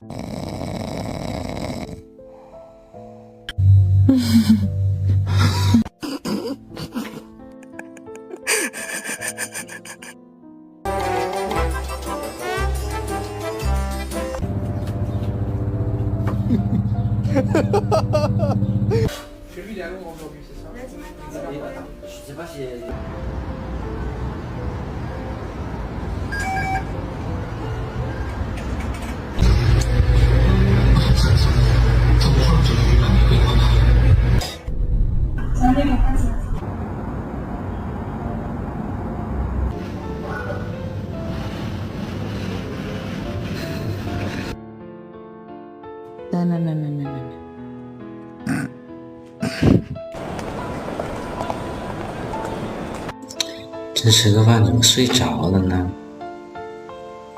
Celui est à Londres aujourd'hui, c'est ça? Attends, je sais pas si... 这吃个饭怎么睡着了呢？